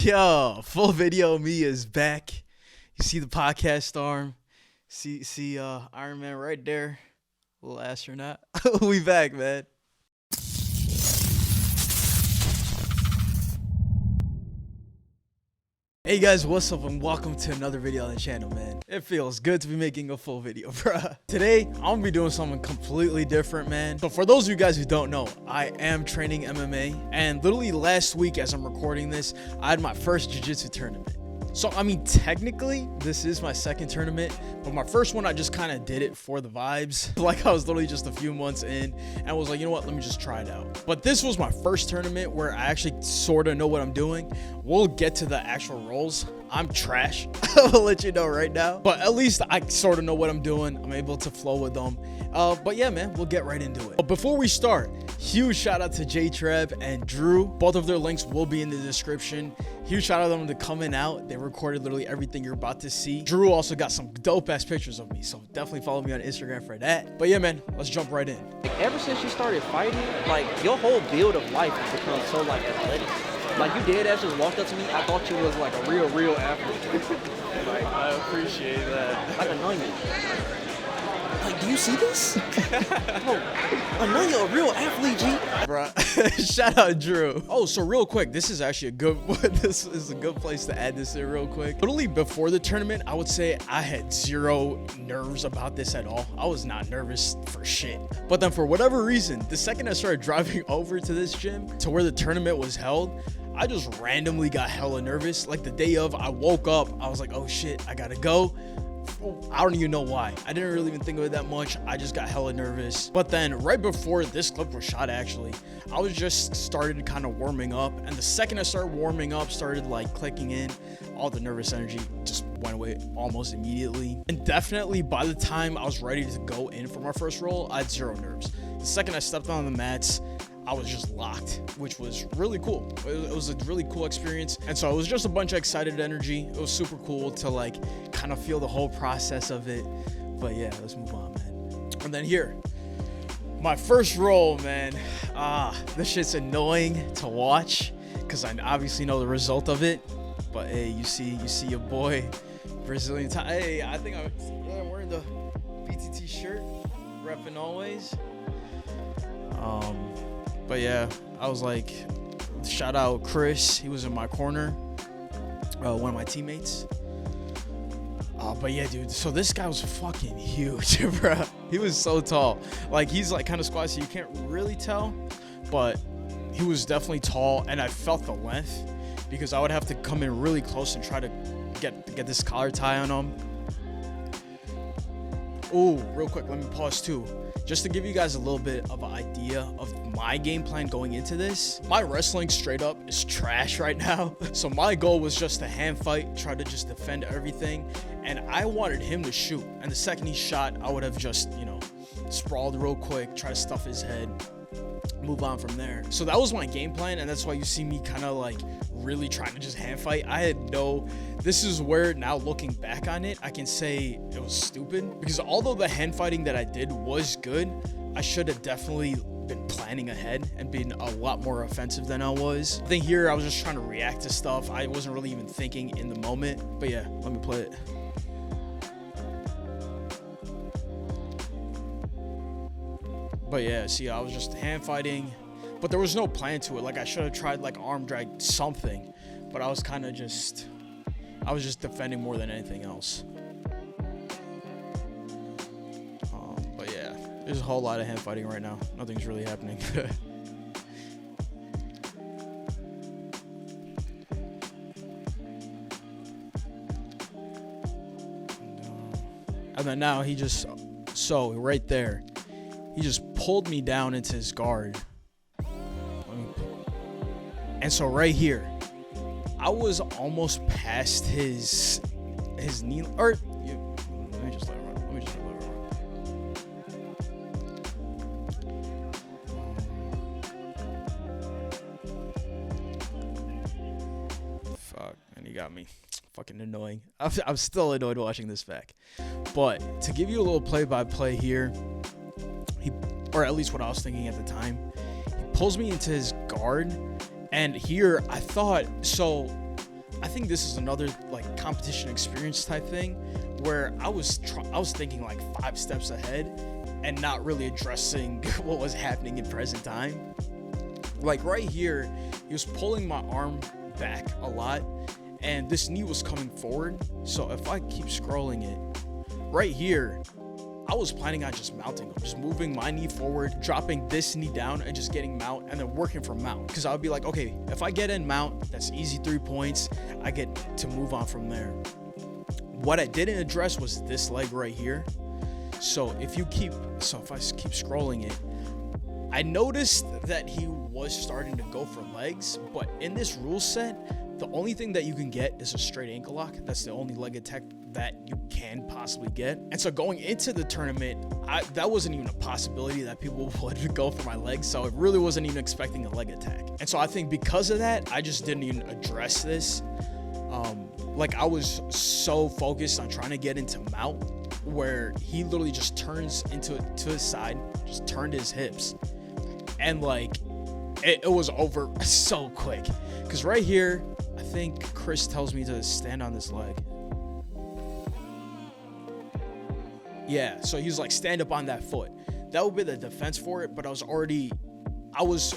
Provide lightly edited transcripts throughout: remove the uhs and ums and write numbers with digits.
Yo, full video of me is back. You see the podcast arm. See Iron Man right there. Little astronaut. We back, man. Hey guys, what's up and welcome to another video on the channel, man. It feels good to be making a full video, bruh. Today, I'm gonna be doing something completely different, man. So for those of you guys who don't know, I am training MMA, and literally last week as I'm recording this, I had my first Jiu Jitsu tournament. So, I mean, technically, this is my second tournament, but my first one, I just kind of did it for the vibes. Like, I was literally just a few months in, and I was like, you know what, let me just try it out. But this was my first tournament where I actually sort of know what I'm doing. We'll get to the actual roles. I'm trash. I'll let you know right now. But at least I sort of know what I'm doing. I'm able to flow with them. But yeah, man, we'll get right into it. But before we start, huge shout out to J-Trev and Drew. Both of their links will be in the description. Huge shout out to them to coming out. They recorded literally everything you're about to see. Drew also got some dope ass pictures of me, so definitely follow me on Instagram for that. But yeah, man, let's jump right in. Like, ever since you started fighting, like, your whole build of life has become so, like, athletic. Like, you dead ass just walked up to me, I thought you was, like, a real athlete. Like, I appreciate that. Like, I know you. Like, do you see this? Oh, I know you're a real athlete, G. Bruh, shout out Drew. Oh, so real quick, this is actually a good this is a good place to add this in real quick. Literally before the tournament, I would say I had zero nerves about this at all. I was not nervous for shit. But then for whatever reason, the second I started driving over to this gym to where the tournament was held, I just randomly got hella nervous. Like the day of, I woke up, I was like, oh shit, I gotta go. I don't even know why. I didn't really even think of it that much. I just got hella nervous. But then right before this clip was shot, actually, I was just started kind of warming up. And the second I started warming up, started like clicking in, all the nervous energy just went away almost immediately. And definitely by the time I was ready to go in for my first roll, I had zero nerves. The second I stepped on the mats, I was just locked, which was really cool. It was a really cool experience. And so it was just a bunch of excited energy. It was super cool to like kind of feel the whole process of it. But yeah, let's move on, man. And then here, my first roll, man. This shit's annoying to watch because I obviously know the result of it. But hey, you see your boy, Brazilian time. Hey, I think I'm wearing the BTT shirt, repping always. But yeah, I was like, shout out Chris. He was in my corner, one of my teammates. But yeah, dude, so this guy was fucking huge, bro. He was so tall. Like, he's like kind of squat, so you can't really tell. But he was definitely tall, and I felt the length because I would have to come in really close and try to get this collar tie on him. Oh, real quick, let me pause too. Just to give you guys a little bit of an idea of my game plan going into this. My wrestling straight up is trash right now. So my goal was just to hand fight, try to just defend everything. And I wanted him to shoot. And the second he shot, I would have just, you know, sprawled real quick, try to stuff his head, move on from there. So that was my game plan, and that's why you see me kind of like really trying to just hand fight. This is where now looking back on it, I can say it was stupid because although the hand fighting that I did was good, I should have definitely been planning ahead and been a lot more offensive than I was. I think here I was just trying to react to stuff. I wasn't really even thinking in the moment. But yeah, let me play it. But yeah, see, I was just hand fighting, but there was no plan to it. Like, I should have tried like arm drag something, but I was just defending more than anything else. But yeah, there's a whole lot of hand fighting right now. Nothing's really happening. And then now he just, so right there, he just pulled me down into his guard. And so right here, I was almost past his knee. Or let me just let it run. Fuck, man, he got me. Fucking annoying. I'm still annoyed watching this back. But to give you a little play-by-play here, or at least what I was thinking at the time, he pulls me into his guard, and here I thought, so I think this is another like competition experience type thing where I was thinking like 5 steps ahead and not really addressing what was happening in present time. Like right here, he was pulling my arm back a lot and this knee was coming forward. So if I keep scrolling it, right here, I was planning on just mounting him, just moving my knee forward, dropping this knee down and just getting mount and then working from mount. Because I would be like, okay, if I get in mount, that's easy 3 points. I get to move on from there. What I didn't address was this leg right here. So if I keep scrolling it, I noticed that he was starting to go for legs, but in this rule set, the only thing that you can get is a straight ankle lock. That's the only leg attack that you can possibly get. And so going into the tournament, that wasn't even a possibility that people would go for my legs. So I really wasn't even expecting a leg attack. And so I think because of that, I just didn't even address this. Like I was so focused on trying to get into mount where he literally just turns to his side, just turned his hips. And like, it was over so quick. Because right here, I think Chris tells me to stand on this leg. Yeah, so he's like, stand up on that foot. That would be the defense for it, but I was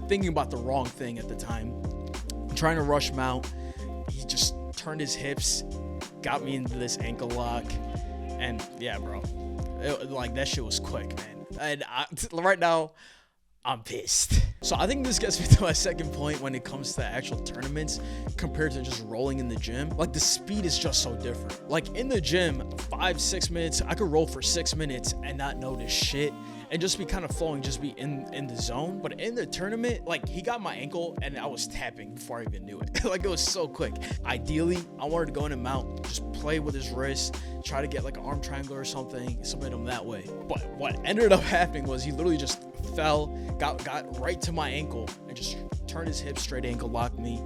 thinking about the wrong thing at the time. I'm trying to rush mount. He just turned his hips, got me into this ankle lock. And yeah, bro, like that shit was quick, man. And right now, I'm pissed. So I think this gets me to my second point when it comes to actual tournaments compared to just rolling in the gym. Like the speed is just so different. Like in the gym, 5-6 minutes, I could roll for 6 minutes and not notice shit and just be kind of flowing, just be in the zone. But in the tournament, like he got my ankle and I was tapping before I even knew it. Like it was so quick. Ideally, I wanted to go in and mount, just play with his wrist, try to get like an arm triangle or something, submit him that way. But what ended up happening was he literally just fell, got right to my ankle and just turned his hip straight ankle locked me.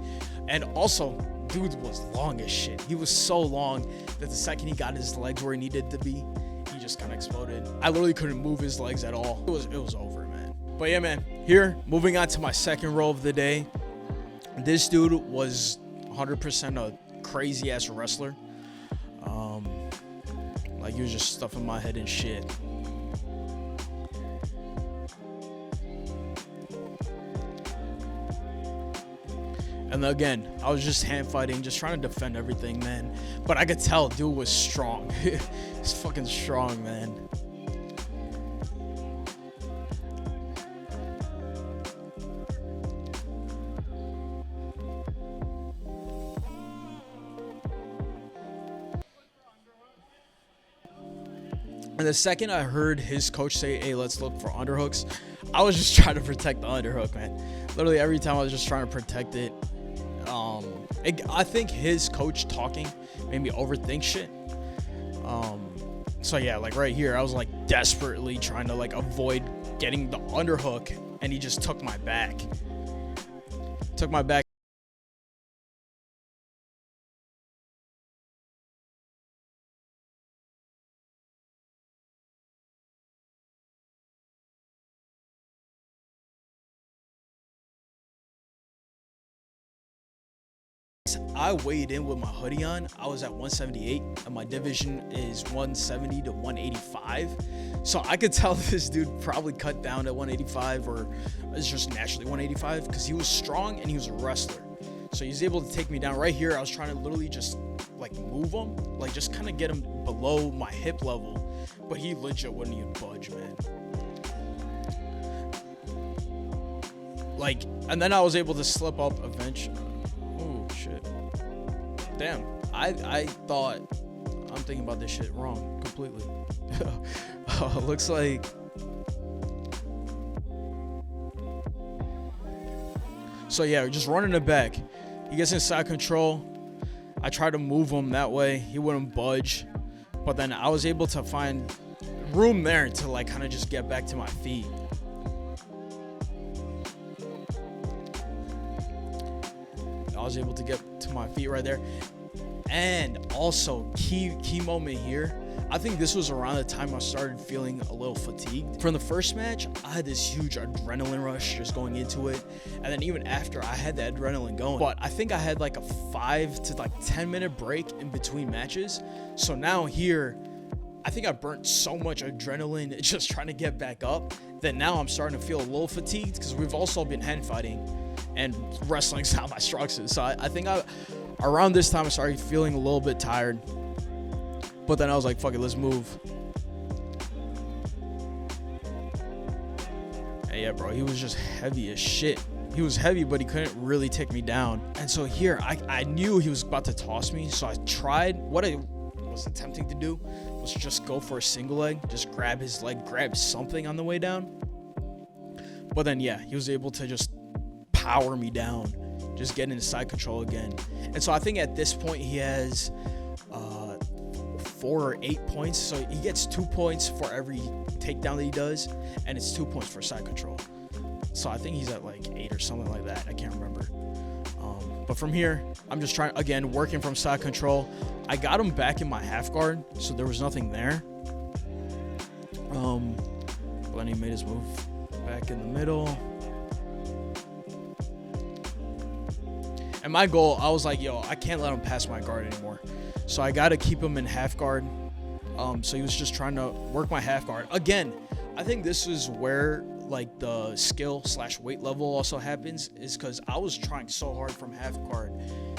And also, dude was long as shit. He was so long that the second he got his legs where he needed to be, he just kind of exploded. I literally couldn't move his legs at all. It was over, man. But yeah, man, here, moving on to my second row of the day. This dude was 100% a crazy ass wrestler. Like he was just stuffing my head and shit. And again, I was just hand fighting, just trying to defend everything, man. But I could tell dude was strong. He's fucking strong, man. And the second I heard his coach say, hey, let's look for underhooks, I was just trying to protect the underhook, man. Literally every time I was just trying to protect it. I think his coach talking made me overthink shit. So yeah, like right here, I was like desperately trying to like avoid getting the underhook, and he just took my back. I weighed in with my hoodie on. I was at 178 and my division is 170 to 185. So I could tell this dude probably cut down to 185 or is just naturally 185 because he was strong and he was a wrestler. So he's able to take me down. Right here, I was trying to literally just like move him, like just kind of get him below my hip level, but he legit wouldn't even budge, man. Like, and then I was able to slip up eventually. Oh shit. Damn, I thought I'm thinking about this shit wrong completely. Looks like so yeah, just running it back. He gets inside control. I tried to move him that way. He wouldn't budge, but then I was able to find room there to like kind of just get back to my feet. I was able to get to my feet right there. And also key moment here, I think this was around the time I started feeling a little fatigued. From the first match, I had this huge adrenaline rush just going into it. And then even after, I had the adrenaline going. But I think I had like a 5 to like 10 minute break in between matches. So now here, I think I burnt so much adrenaline just trying to get back up that now I'm starting to feel a little fatigued because we've also been hand fighting and wrestling's not my strong suit. So I think around this time I started feeling a little bit tired. But then I was like, fuck it, let's move. And yeah, bro, he was just heavy as shit. He was heavy, but he couldn't really take me down. And so here, I knew he was about to toss me. So I tried. What I was attempting to do was just go for a single leg. Just grab his leg, grab something on the way down. But then, yeah, he was able to just power me down. Just get into side control again. And so I think at this point, he has 4 or 8 points. So he gets 2 points for every takedown that he does. And it's 2 points for side control. So I think he's at like 8 or something like that. I can't remember. But from here, I'm just trying, again, working from side control. I got him back in my half guard, so there was nothing there. But then he made his move back in the middle. And my goal, I was like, yo, I can't let him pass my guard anymore. So I got to keep him in half guard. So he was just trying to work my half guard. Again, I think this is where like the skill / weight level also happens, is because I was trying so hard from half guard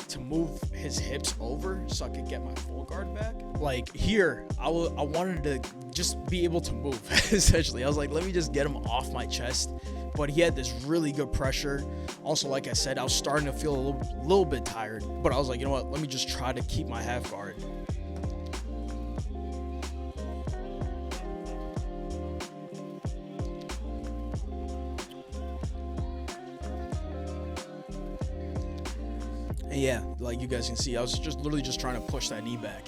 to move his hips over so I could get my full guard back. Like here, I wanted to just be able to move essentially. I was like, let me just get him off my chest. But he had this really good pressure. Also, like I said, I was starting to feel a little bit tired, but I was like, you know what, let me just try to keep my half guard. And yeah, like you guys can see, I was just literally just trying to push that knee back,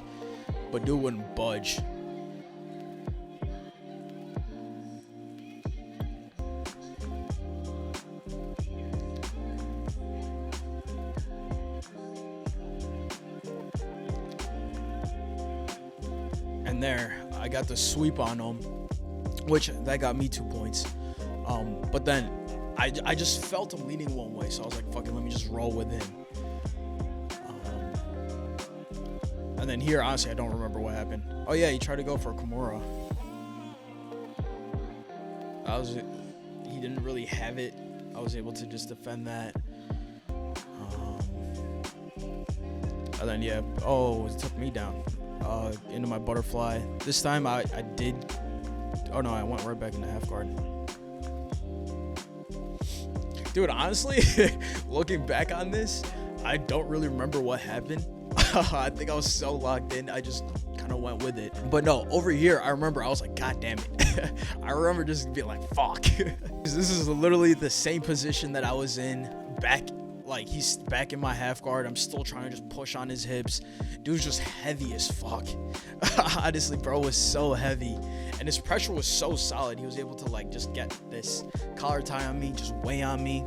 but dude wouldn't budge. And there, I got the sweep on him, which that got me 2 points. But then I just felt him leaning one way, so I was like, fuck it, let me just roll with him. And then here, honestly, I don't remember what happened. Oh yeah, he tried to go for a Kimura. He didn't really have it. I was able to just defend that. And then yeah, it took me down into my butterfly. This time I did. Oh no, I went right back into half guard. Dude, honestly, looking back on this, I don't really remember what happened. I think I was so locked in, I just kind of went with it. But no, over here, I remember I was like, God damn it. I remember just being like, fuck. This is literally the same position that I was in back. Like, he's back in my half guard. I'm still trying to just push on his hips. Dude's just heavy as fuck. Honestly, bro was so heavy. And his pressure was so solid. He was able to, like, just get this collar tie on me, just weigh on me.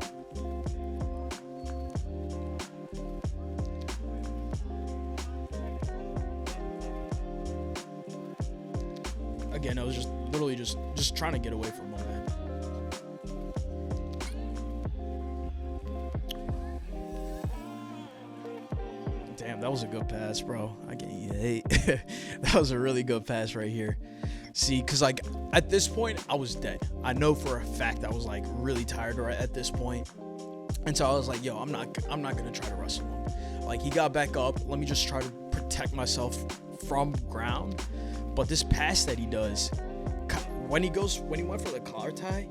Again, I was just literally just trying to get away from him, man. Damn, that was a good pass, bro. I can't hate. That was a really good pass right here. See, because like at this point, I was dead. I know for a fact I was like really tired right at this point. And so I was like, yo, I'm not gonna try to wrestle him. Like, he got back up. Let me just try to protect myself from ground. But this pass that he does, when he went for the collar tie,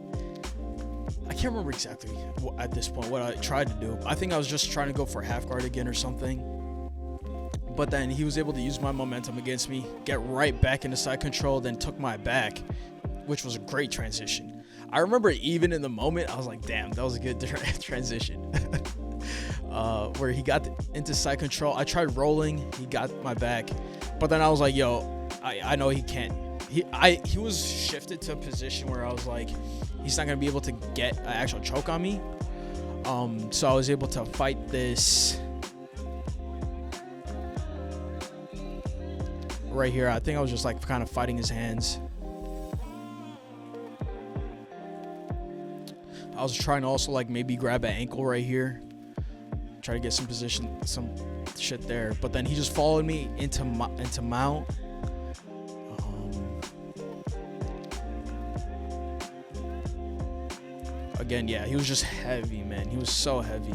I can't remember exactly at this point what I tried to do. I think I was just trying to go for half guard again or something. But then he was able to use my momentum against me, get right back into side control, then took my back, which was a great transition. I remember even in the moment, I was like, damn, that was a good transition. Where he got into side control. I tried rolling, he got my back. But then I was like, yo, I know he can't. He was shifted to a position where I was like, he's not gonna be able to get an actual choke on me. So I was able to fight this right here. I think I was just like kind of fighting his hands. I was trying to also like maybe grab an ankle right here, try to get some position, some shit there. But then he just followed me into mount. Again, yeah, he was just heavy, man. He was so heavy.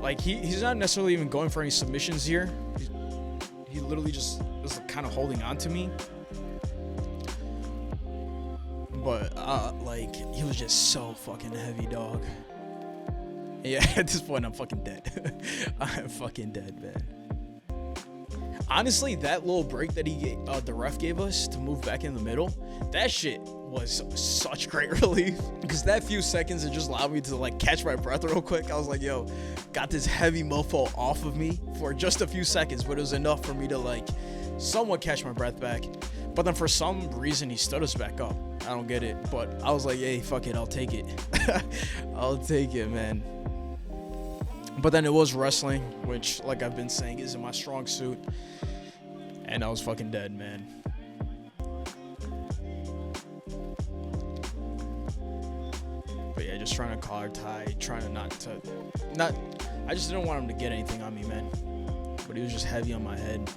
Like he's not necessarily even going for any submissions here. He literally just was kind of holding on to me. But like he was just so fucking heavy, dog. Yeah, at this point I'm fucking dead. I'm fucking dead, man. Honestly, that little break that the ref gave us to move back in the middle, that shit was such great relief, because that few seconds, it just allowed me to like catch my breath real quick. I was like, yo, got this heavy mofo off of me for just a few seconds, but it was enough for me to like somewhat catch my breath back. But then for some reason he stood us back up. I don't get it, but I was like, hey, fuck it, I'll take it. I'll take it, man. But then it was wrestling, which, like I've been saying, isn't my strong suit. And I was fucking dead, man. But yeah, just trying to collar tie, trying to not, I just didn't want him to get anything on me, man. But he was just heavy on my head.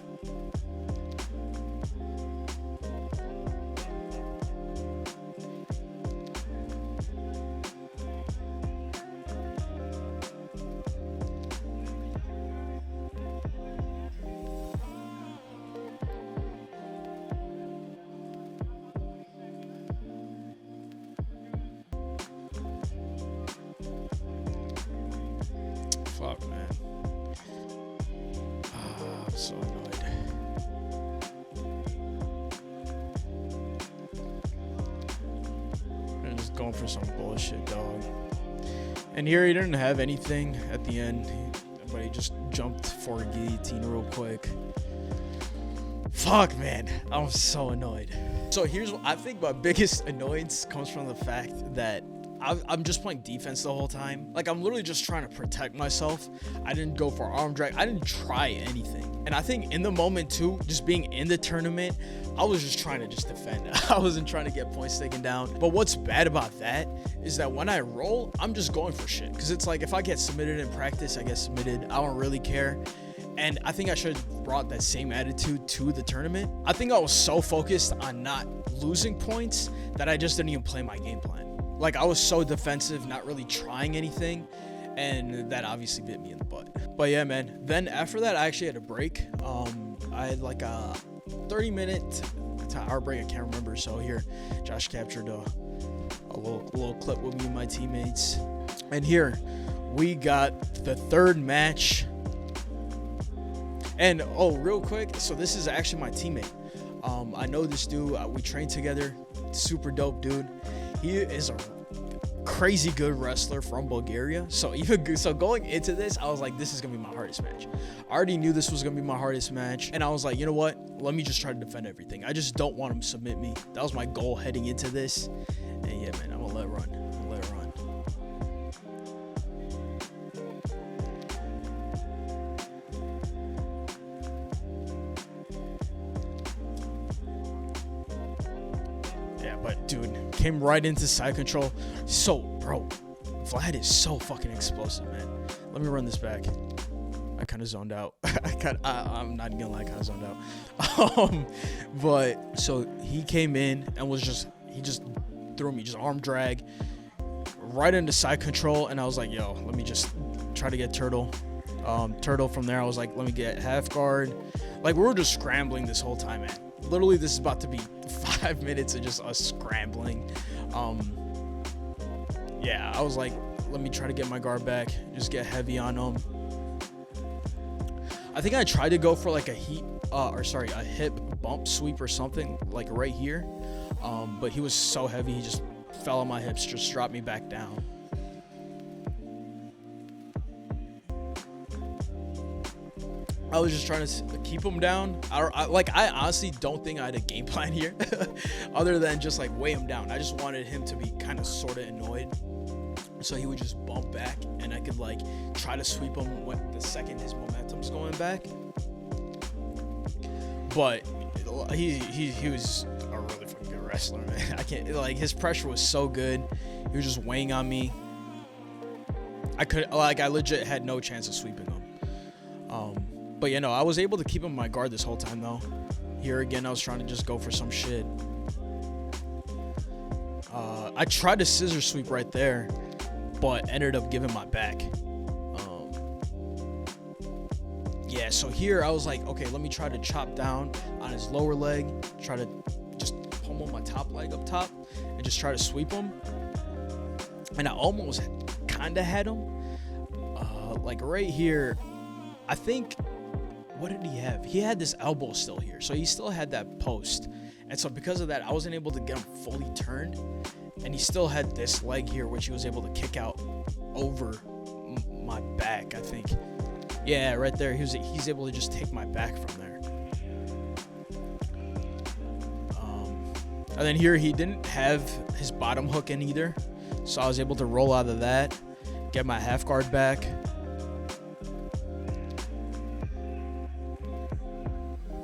Fuck, man. I'm so annoyed. I'm just going for some bullshit, dog. And here he didn't have anything at the end, but he just jumped for a guillotine real quick. Fuck, man. I'm so annoyed. So here's what I think my biggest annoyance comes from the fact that I'm just playing defense the whole time. Like, I'm literally just trying to protect myself. I didn't go for arm drag. I didn't try anything. And I think in the moment too, just being in the tournament, I was just trying to just defend. I wasn't trying to get points taken down. But what's bad about that is that when I roll, I'm just going for shit. Because it's like, if I get submitted in practice, I get submitted. I don't really care. And I think I should have brought that same attitude to the tournament. I think I was so focused on not losing points that I just didn't even play my game plan. Like, I was so defensive, not really trying anything, and that obviously bit me in the butt. But yeah, man, then after that, I actually had a break. I had like a 30-minute to hour break, I can't remember. So here, Josh captured a little clip with me and my teammates. And here, we got the third match. And, oh, real quick, so this is actually my teammate. I know this dude, we train together, super dope dude. He is a crazy good wrestler from Bulgaria. So going into this, I was like, this is gonna be my hardest match. I already knew this was gonna be my hardest match, and I was like, you know what? Let me just try to defend everything. I just don't want him to submit me. That was my goal heading into this. And yeah, man, I'm gonna let it run. Yeah, but dude, came right into side control. So, bro, Vlad is so fucking explosive, man. Let me run this back. I kind of zoned out. I'm not gonna lie, I kind of zoned out. But so he came in and he just threw me, just arm drag right into side control, and I was like, yo, let me just try to get turtle. Turtle from there, I was like, let me get half guard. Like, we were just scrambling this whole time, man. Literally, this is about to be 5 minutes of just us scrambling. Yeah, I was like, let me try to get my guard back, just get heavy on him. I think I tried to go for like a hip bump sweep or something, like right here. But he was so heavy, he just fell on my hips, just dropped me back down. I was just trying to keep him down. I honestly don't think I had a game plan here other than just like weigh him down. I just wanted him to be kind of sort of annoyed, so he would just bump back and I could like try to sweep him when the second his momentum's going back. but he was a really fucking good wrestler, man. I can't, like, his pressure was so good. He was just weighing on me. I legit had no chance of sweeping him. But you know, I was able to keep him in my guard this whole time though. Here again, I was trying to just go for some shit. I tried to scissor sweep right there, but ended up giving my back. Yeah, so here I was like, okay, let me try to chop down on his lower leg, try to just pummel my top leg up top, and just try to sweep him. And I almost kind of had him. Like right here, I think, what did he have? He had this elbow still here, so he still had that post. And so because of that, I wasn't able to get him fully turned. And he still had this leg here, which he was able to kick out over my back, I think. Yeah, right there. He's able to just take my back from there. And then here, he didn't have his bottom hook in either. So I was able to roll out of that, get my half guard back.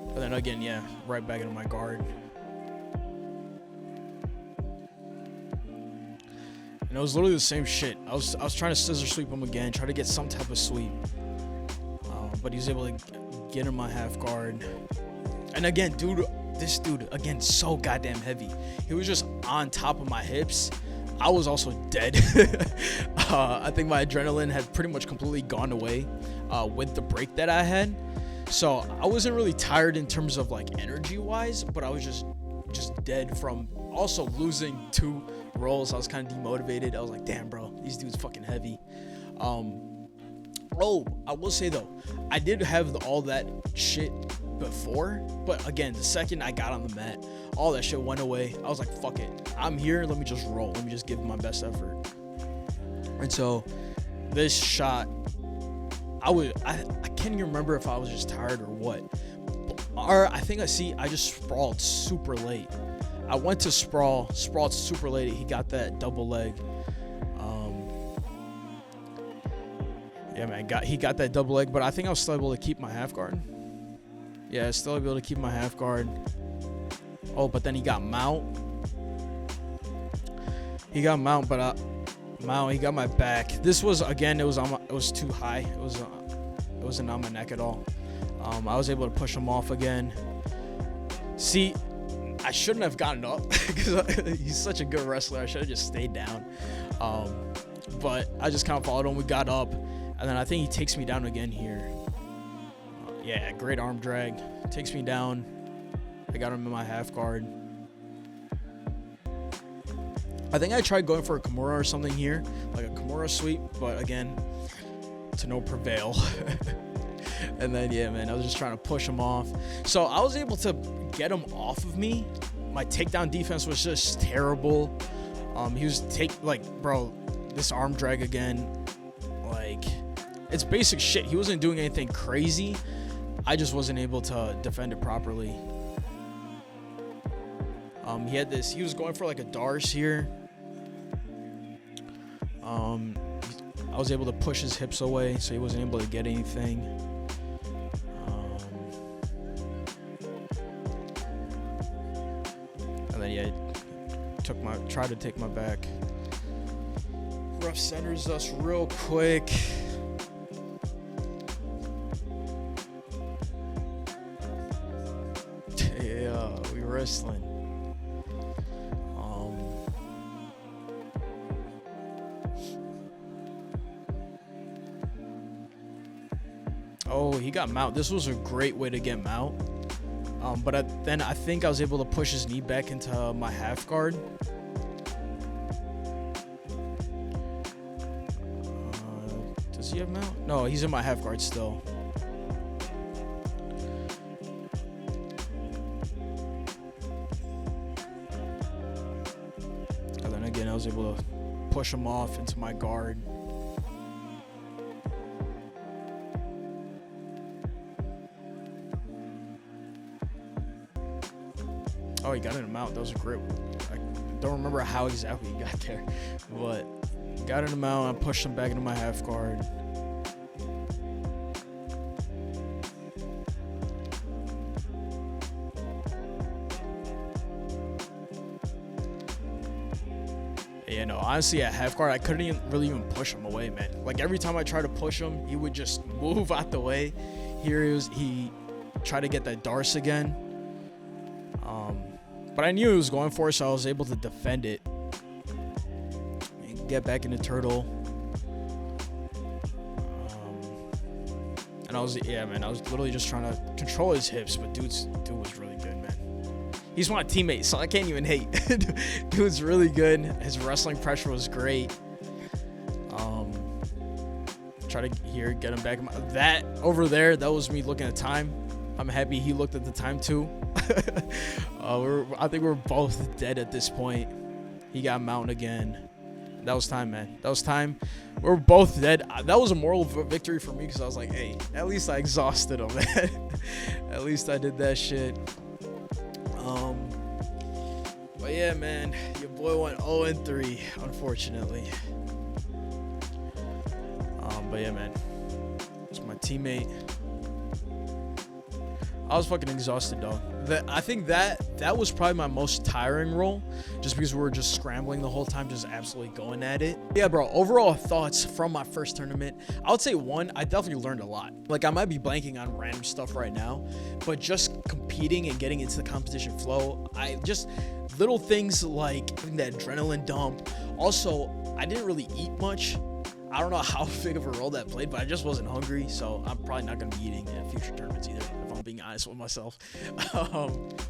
And then again, yeah, right back into my guard. And it was literally the same shit. I was trying to scissor sweep him again, try to get some type of sweep. But he was able to get in my half guard. And again, this dude, again, so goddamn heavy. He was just on top of my hips. I was also dead. I think my adrenaline had pretty much completely gone away with the break that I had. So I wasn't really tired in terms of like energy wise, but I was just dead from also losing 2 rolls. I was kind of demotivated. I was like, damn, bro, these dudes fucking heavy. Oh, I will say though, I did have all that shit before, but again, the second I got on the mat, all that shit went away. I was like, fuck it, I'm here, let me just roll, let me just give my best effort. And so this shot, I can't even remember if I was just tired or what, or I think I just sprawled super late. I went to sprawled super late. He got that double leg. Yeah, man, he got that double leg, but I think I was still able to keep my half guard. Yeah, still able to keep my half guard. Oh, but then he got mount. He got mount, but he got my back. This was, again, it was too high. It wasn't on my neck at all. I was able to push him off again. See, I shouldn't have gotten up because he's such a good wrestler. I should have just stayed down. But I just kind of followed him. We got up. And then I think he takes me down again here. Yeah, great arm drag. Takes me down. I got him in my half guard. I think I tried going for a Kimura or something here, like a Kimura sweep, but again, to no prevail. And then, yeah, man, I was just trying to push him off. So I was able to get him off of me. My takedown defense was just terrible. He was bro, this arm drag again, like, it's basic shit. He wasn't doing anything crazy. I just wasn't able to defend it properly. He was going for like a Dars here. I was able to push his hips away, so he wasn't able to get anything. And then, yeah, tried to take my back. Ref centers us real quick. Yeah, we wrestling. Oh, he got mount. This was a great way to get mount. But then I think I was able to push his knee back into my half guard. Does he have mount? No, he's in my half guard still. And then again, I was able to push him off into my guard. Oh, he got in him out. That was a great one. I don't remember how exactly he got there, but got in him out and I pushed him back into my half guard. Yeah, no, honestly, at half guard, I couldn't really even push him away, man. Like, every time I tried to push him, he would just move out the way. Here he tried to get that Darce again. But I knew he was going for it, so I was able to defend it. And get back into turtle. And I was literally just trying to control his hips, but dude was really good, man. He's my teammate, so I can't even hate. Dude's really good. His wrestling pressure was great. Try to get him back. That over there, that was me looking at time. I'm happy he looked at the time too. I think we're both dead at this point. He got mountain again. That was time, man. That was time. We're both dead. That was a moral victory for me because I was like, hey, at least I exhausted him, man. At least I did that shit. But yeah, man, your boy went 0-3, unfortunately. But yeah, man, it's my teammate. I was fucking exhausted, dog. I think that was probably my most tiring role, just because we were just scrambling the whole time, just absolutely going at it. Yeah, bro, overall thoughts from my first tournament. I would say one, I definitely learned a lot. Like, I might be blanking on random stuff right now, but just competing and getting into the competition flow, little things like that adrenaline dump. Also, I didn't really eat much. I don't know how big of a role that played, but I just wasn't hungry, so I'm probably not going to be eating in future tournaments either, if I'm being honest with myself.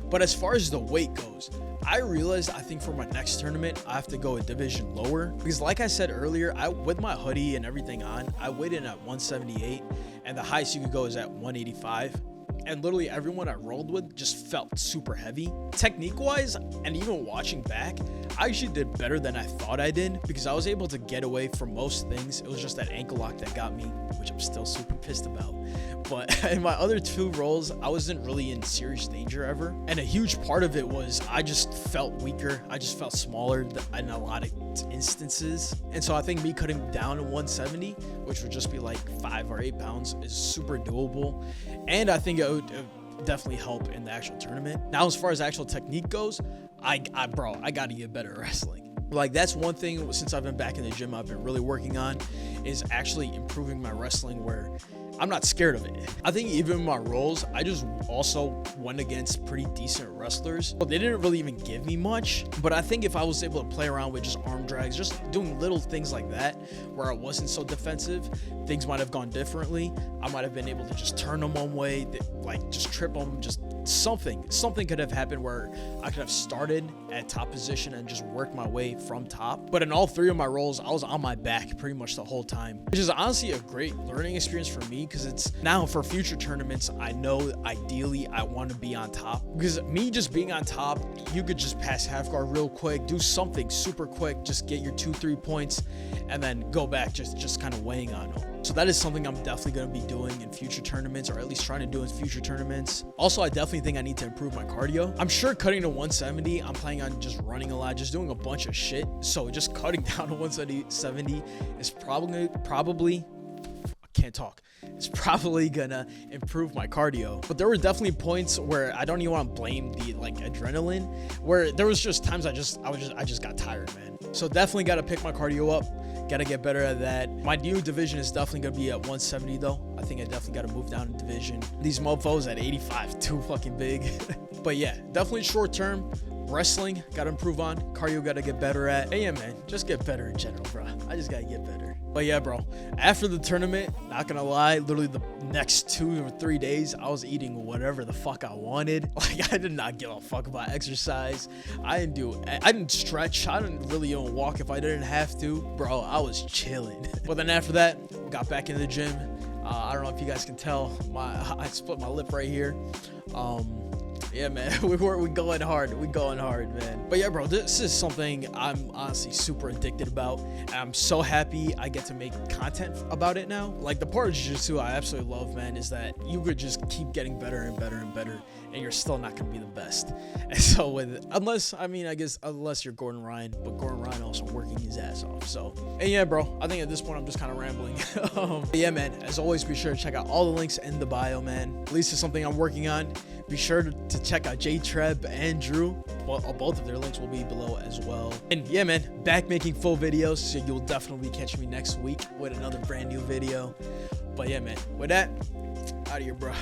But as far as the weight goes, I realized I think for my next tournament, I have to go a division lower. Because like I said earlier, with my hoodie and everything on, I weighed in at 178, and the highest you could go is at 185. And literally everyone I rolled with just felt super heavy. Technique-wise, and even watching back, I actually did better than I thought I did because I was able to get away from most things. It was just that ankle lock that got me, which I'm still super pissed about. But in my other two rolls, I wasn't really in serious danger ever. And a huge part of it was I just felt weaker. I just felt smaller in a lot of instances. And so I think me cutting down to 170, which would just be like 5 or 8 pounds, is super doable. And I think it would definitely help in the actual tournament. Now, as far as actual technique goes, I gotta get better at wrestling. Like, that's one thing since I've been back in the gym I've been really working on, is actually improving my wrestling where I'm not scared of it. I think even in my roles, I just also went against pretty decent wrestlers. They didn't really even give me much, but I think if I was able to play around with just arm drags, just doing little things like that, where I wasn't so defensive, things might have gone differently. I might have been able to just turn them one way, like just trip them, just something could have happened where I could have started at top position and just worked my way from top. But in all three of my roles, I was on my back pretty much the whole time, which is honestly a great learning experience for me, because it's now for future tournaments, I know ideally I want to be on top, because me just being on top, you could just pass half guard real quick, do something super quick, just get your 2-3 points, and then go back just kind of weighing on them. So that is something I'm definitely going to be doing in future tournaments, or at least trying to do in future tournaments. Also, I definitely think I need to improve my cardio. I'm sure cutting to 170, I'm planning on just running a lot, just doing a bunch of shit. So just cutting down to 170 is probably, I can't talk. It's probably gonna improve my cardio. But there were definitely points where I don't even want to blame the adrenaline, where there was just times I just got tired, man. So definitely got to pick my cardio up. Got to get better at that. My new division is definitely going to be at 170 though. I think I definitely got to move down in division. These mofos at 85, too fucking big. But yeah, definitely short term. Wrestling, got to improve on. Cardio, got to get better at. And yeah, man, just get better in general, bro. I just got to get better. But yeah, bro, after the tournament, not gonna lie, literally the next 2 or 3 days, I was eating whatever the fuck I wanted. Like, I did not give a fuck about exercise. I didn't stretch. I didn't really even walk if I didn't have to. Bro, I was chilling. But then after that, got back in the gym. I don't know if you guys can tell, I split my lip right here. Yeah, man, we going hard. We going hard, man. But yeah, bro, this is something I'm honestly super addicted about. And I'm so happy I get to make content about it now. Like, the part of Jiu Jitsu I absolutely love, man, is that you could just keep getting better and better and better, and you're still not gonna be the best. And so unless you're Gordon Ryan, but Gordon Ryan also working his ass off. So, and yeah, bro, I think at this point I'm just kind of rambling. But yeah, man, as always, be sure to check out all the links in the bio, man. At least it's something I'm working on. Be sure to check out J Treb and Drew. Well, both of their links will be below as well. And yeah, man, back making full videos, so you'll definitely be catching me next week with another brand new video. But yeah, man, with that, out of here, bro.